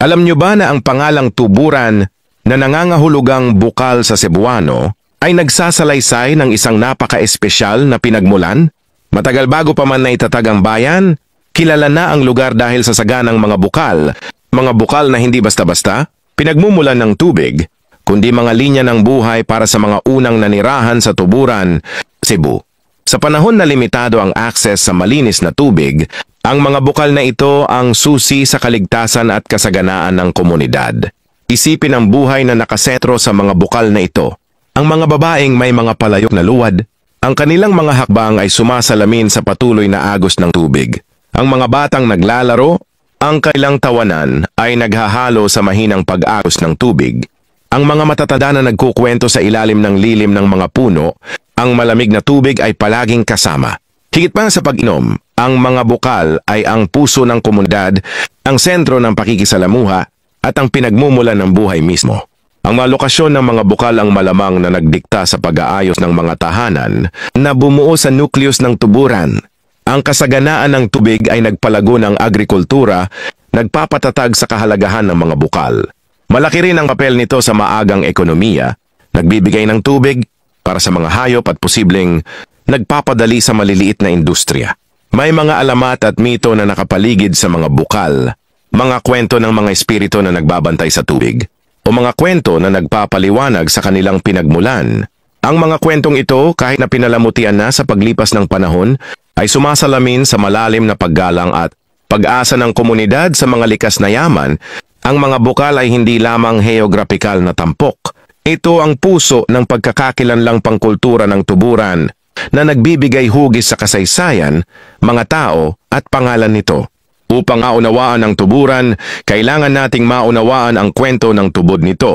Alam nyo ba na ang pangalang tuburan na nangangahulugang bukal sa Cebuano ay nagsasalaysay ng isang napaka-espesyal na pinagmulan? Matagal bago pa man naitatag ang bayan, kilala na ang lugar dahil sa saganang mga bukal na hindi basta-basta, pinagmumulan ng tubig, kundi mga linya ng buhay para sa mga unang nanirahan sa tuburan, Cebu. Sa panahon na limitado ang akses sa malinis na tubig, ang mga bukal na ito ang susi sa kaligtasan at kasaganaan ng komunidad. Isipin ang buhay na nakasetro sa mga bukal na ito. Ang mga babaeng may mga palayok na luwad, ang kanilang mga hakbang ay sumasalamin sa patuloy na agos ng tubig. Ang mga batang naglalaro, ang kanilang tawanan ay naghahalo sa mahinang pag-agos ng tubig. Ang mga matatanda na nagkukwento sa ilalim ng lilim ng mga puno, ang malamig na tubig ay palaging kasama. Higit pa sa pag-inom, ang mga bukal ay ang puso ng komunidad, ang sentro ng pakikisalamuha at ang pinagmumulan ng buhay mismo. Ang mga lokasyon ng mga bukal ang malamang na nagdikta sa pag-aayos ng mga tahanan na bumuo sa nukleus ng tuburan. Ang kasaganaan ng tubig ay nagpalago ng agrikultura, nagpapatatag sa kahalagahan ng mga bukal. Malaki rin ang papel nito sa maagang ekonomiya, nagbibigay ng tubig para sa mga hayop at posibleng nagpapadali sa maliliit na industriya. May mga alamat at mito na nakapaligid sa mga bukal, mga kwento ng mga espiritu na nagbabantay sa tubig, o mga kwento na nagpapaliwanag sa kanilang pinagmulan. Ang mga kwentong ito, kahit na pinalamutian na sa paglipas ng panahon, ay sumasalamin sa malalim na paggalang at pag-asa ng komunidad sa mga likas na yaman. Ang mga bukal ay hindi lamang heograpikal na tampok. Ito ang puso ng pagkakakilanlang pangkultura ng tuburan na nagbibigay hugis sa kasaysayan, mga tao at pangalan nito. Upang maunawaan ang tuburan, kailangan nating maunawaan ang kwento ng tubod nito.